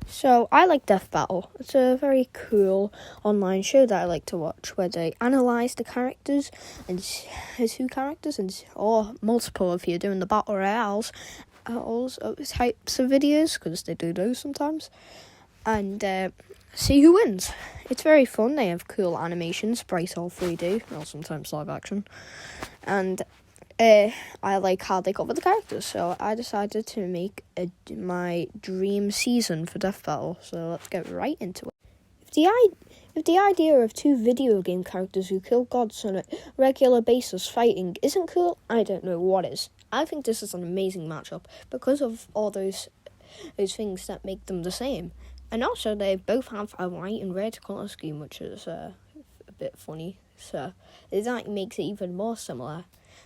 So I like Death Battle. It's a very cool online show that I like to watch, where they analyse the characters and two characters or multiple if you're doing the battle royales, types of videos, because they do those sometimes, and see who wins. It's very fun. They have cool animations, sprite or 3D, or sometimes live action, and I like how they cover the characters, so I decided to make my dream season for Death Battle. So let's get right into it. If the idea of two video game characters who kill gods on a regular basis fighting isn't cool, I don't know what is. I think this is an amazing matchup because of all those things that make them the same. And also, they both have a white and red colour scheme, which is a bit funny. So that makes it even more similar.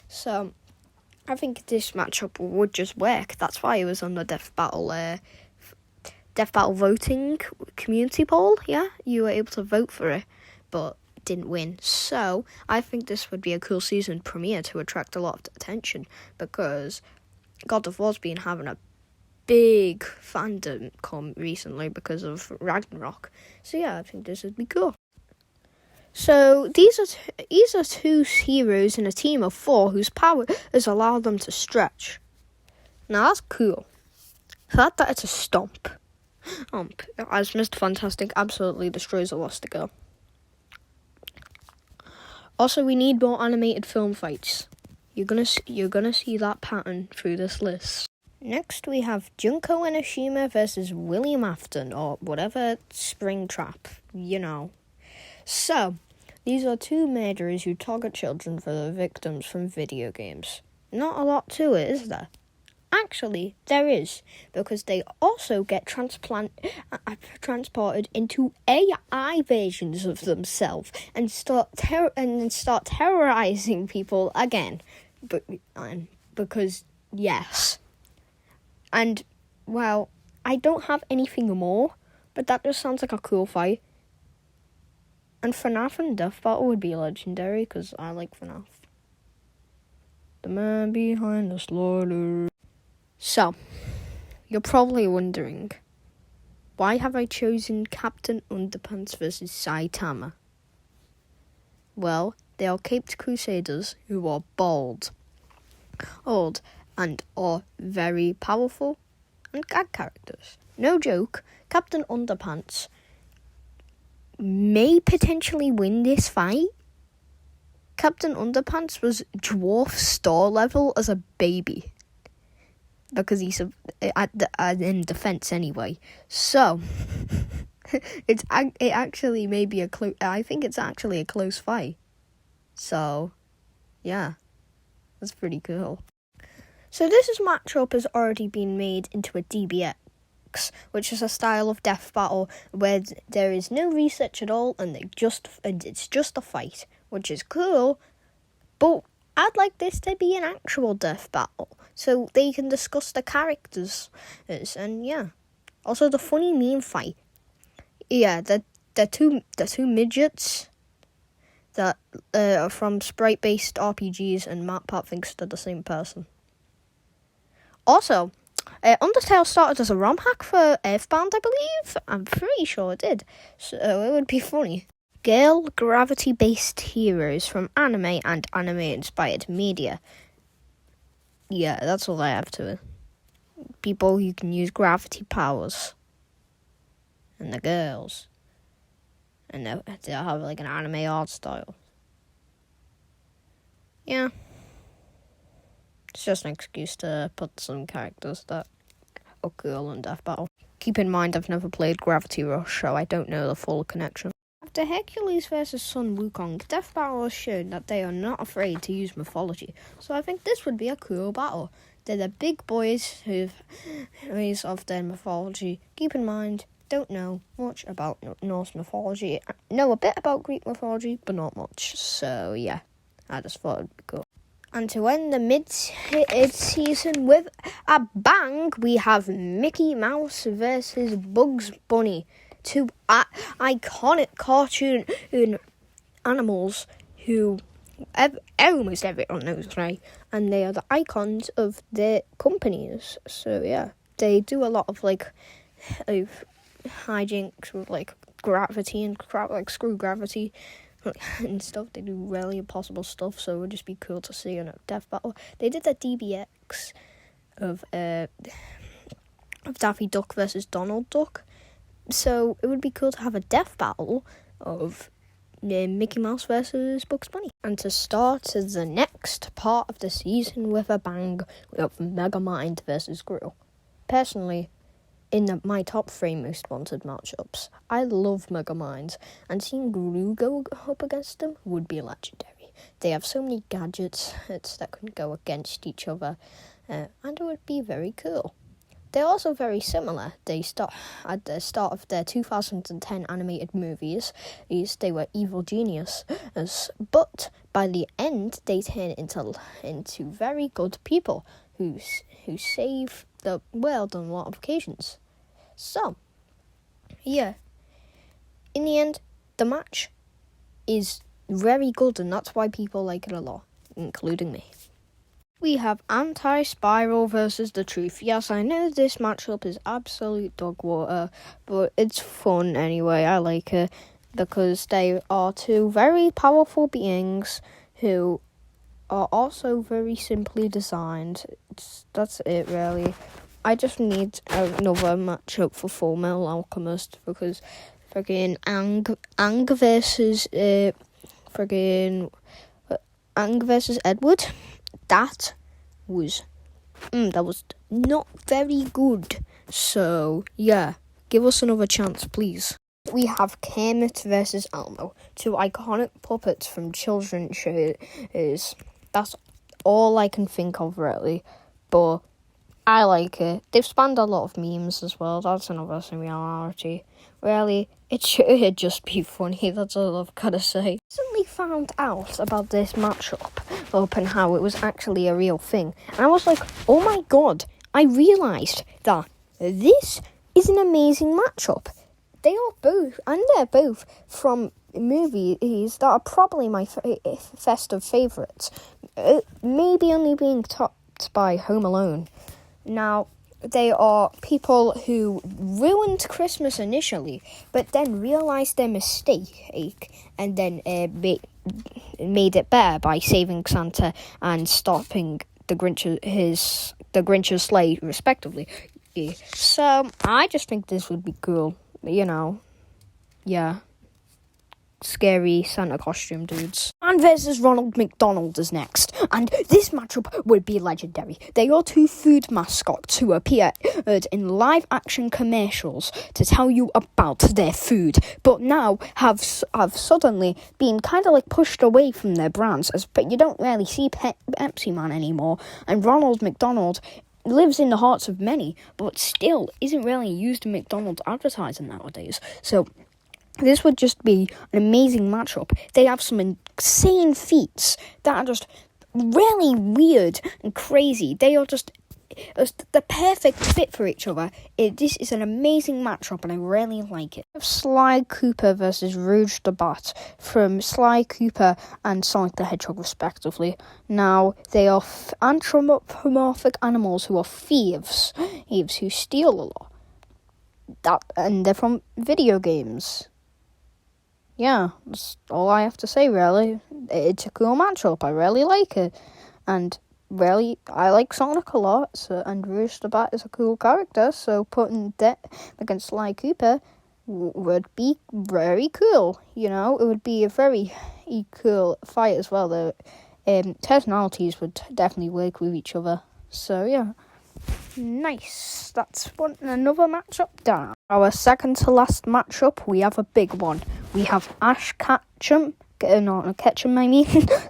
So I think this matchup would just work. That's why it was on the Death Battle voting community poll. Yeah, you were able to vote for it, but didn't win. So I think this would be a cool season premiere to attract a lot of attention, because God of War's been having a big fandom come recently because of Ragnarok. So yeah, I think this would be cool. So these are two heroes in a team of 4 whose power has allowed them to stretch. Now that's cool. That it's a stomp. As Mr. Fantastic absolutely destroys Elastigirl. Also, we need more animated film fights. You're gonna see that pattern through this list. Next, we have Junko Enoshima versus William Afton, or whatever, Springtrap, you know. So, these are 2 murderers who target children for their victims from video games. Not a lot to it, is there? Actually, there is, because they also get transported into AI versions of themselves and start terrorizing people again. Because yes. And, well, I don't have anything more, but that just sounds like a cool fight. And FNAF and Death Battle would be legendary, because I like FNAF. The man behind the slaughter. So, you're probably wondering, why have I chosen Captain Underpants versus Saitama? Well, they are caped crusaders who are bold, old, and are very powerful and gag characters. No joke, Captain Underpants may potentially win this fight. Captain Underpants was dwarf star level as a baby, because he's in defense anyway. So it actually may be I think it's actually a close fight. So yeah, that's pretty cool. So this matchup has already been made into a DBX, which is a style of Death Battle where there is no research at all, and it's just a fight, which is cool. But I'd like this to be an actual Death Battle, so they can discuss the characters, and yeah. Also, the funny meme fight. Yeah, the two midgets that are from sprite-based RPGs, and MatPat thinks they're the same person. Also, Undertale started as a ROM hack for Earthbound, I believe. I'm pretty sure it did, so it would be funny. Girl gravity-based heroes from anime and anime-inspired media. Yeah, that's all I have to it. People who can use gravity powers. And the girls. And they'll have like an anime art style. Yeah. It's just an excuse to put some characters that are cool in Death Battle. Keep in mind, I've never played Gravity Rush, so I don't know the full connection. After Hercules vs Sun Wukong, Death Battle has shown that they are not afraid to use mythology, so I think this would be a cool battle. They're the big boys who've ways of their mythology. Keep in mind, don't know much about Norse mythology. I know a bit about Greek mythology, but not much, so yeah, I just thought it'd be cool. And to end the mid-season with a bang, we have Mickey Mouse versus Bugs Bunny. 2 iconic cartoon animals who almost everyone knows, right? And they are the icons of their companies. So yeah, they do a lot of hijinks with like gravity and crap, like screw gravity and stuff. They do really impossible stuff, so it would just be cool to see in a death battle. They did that DBX of Daffy Duck versus Donald Duck, so it would be cool to have a death battle of Mickey Mouse versus Bugs Bunny. And to start the next part of the season with a bang, we have Megamind versus Gru. Personally, in my top 3 most wanted matchups, I love Megamind, and seeing Gru go up against them would be legendary. They have so many gadgets that can go against each other, and it would be very cool. They're also very similar. They start at the start of their 2010 animated movies. They were evil geniuses, but by the end, they turn into very good people who save the world on a lot of occasions. So, yeah. In the end, the match is very good, and that's why people like it a lot, including me. We have Anti-Spiral versus The Truth. Yes, I know this matchup is absolute dog water, but it's fun anyway. I like it because they are 2 very powerful beings who are also very simply designed. That's it, really. I just need another matchup for Full Metal Alchemist because friggin' Aang versus Aang versus Edward. That was not very good. So, yeah, give us another chance, please. We have Kermit versus Elmo, 2 iconic puppets from children's shows. That's all I can think of, really. But I like it. They've spawned a lot of memes as well. That's another similarity. Really, it should just be funny. That's all I've got to say. Recently found out about this matchup and how it was actually a real thing. And I was like, oh my god, I realised that this is an amazing matchup. They're both from movies that are probably my festive favourites. Maybe only being topped by Home Alone. Now, they are people who ruined Christmas initially, but then realised their mistake and then made it better by saving Santa and stopping the Grinch's sleigh, respectively. So, I just think this would be cool, yeah. Scary Santa costume dudes. And versus Ronald McDonald is next, and this matchup would be legendary. They are 2 food mascots who appeared in live-action commercials to tell you about their food, but now have suddenly been kind of like pushed away from their brands, but you don't really see Pepsi Man anymore, and Ronald McDonald lives in the hearts of many, but still isn't really used in McDonald's advertising nowadays. So this would just be an amazing matchup. They have some insane feats that are just really weird and crazy. They are just the perfect fit for each other. This is an amazing matchup, and I really like it. We have Sly Cooper versus Rouge the Bat from Sly Cooper and Sonic the Hedgehog, respectively. Now, they are anthropomorphic animals who are thieves who steal a lot. And they're from video games. Yeah, that's all I have to say, really. It's a cool matchup. I really like it. And really, I like Sonic a lot. And Rouge the Bat is a cool character. So putting that against Sly Cooper would be very cool. It would be a very cool fight as well. The personalities would definitely work with each other. So, yeah. Nice. That's another matchup down. Our second to last matchup, we have a big one. We have Ash Ketchum,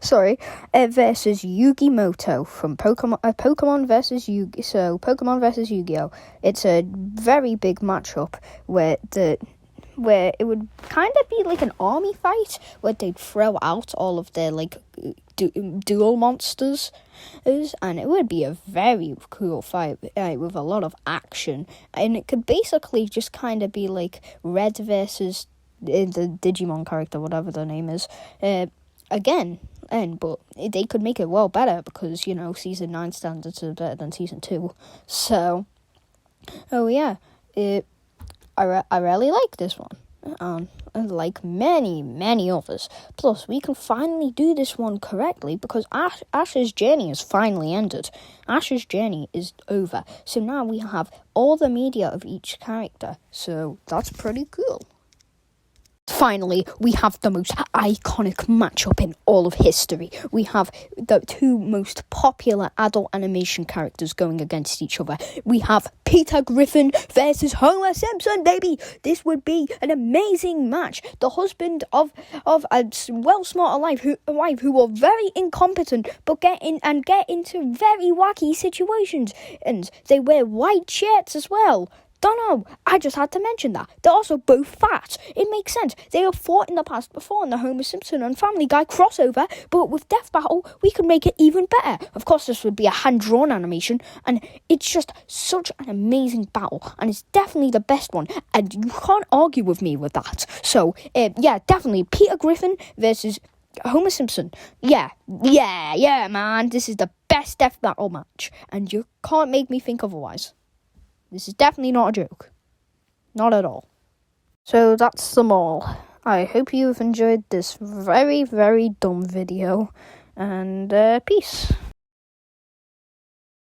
sorry, versus Yugi Moto from Pokemon versus Yu-Gi. So Pokemon versus Yu-Gi-Oh. It's a very big matchup where it would kind of be like an army fight where they'd throw out all of their dual monsters, and it would be a very cool fight with a lot of action, and it could basically just kind of be like Red versus the Digimon character, whatever their name is, again. But they could make it well better because season 9 standards are better than season 2. So, oh yeah, I really like this one. Like many others. Plus, we can finally do this one correctly because Ash's journey has finally ended. Ash's journey is over. So now we have all the media of each character. So that's pretty cool. Finally, we have the most iconic matchup in all of history. We have the two most popular adult animation characters going against each other. We have Peter Griffin versus Homer Simpson, baby! This would be an amazing match. The husband of a well-smarter wife who are very incompetent but get into very wacky situations. And they wear white shirts as well. Don't know, I just had to mention that. They're also both fat. It makes sense. They have fought in the past before in the Homer Simpson and Family Guy crossover, but with Death Battle, we could make it even better. Of course, this would be a hand-drawn animation, and it's just such an amazing battle, and it's definitely the best one, and you can't argue with me with that. So, yeah, definitely Peter Griffin versus Homer Simpson. Yeah, man. This is the best Death Battle match, and you can't make me think otherwise. This is definitely not a joke. Not at all. So that's them all. I hope you've enjoyed this very, very dumb video. And peace.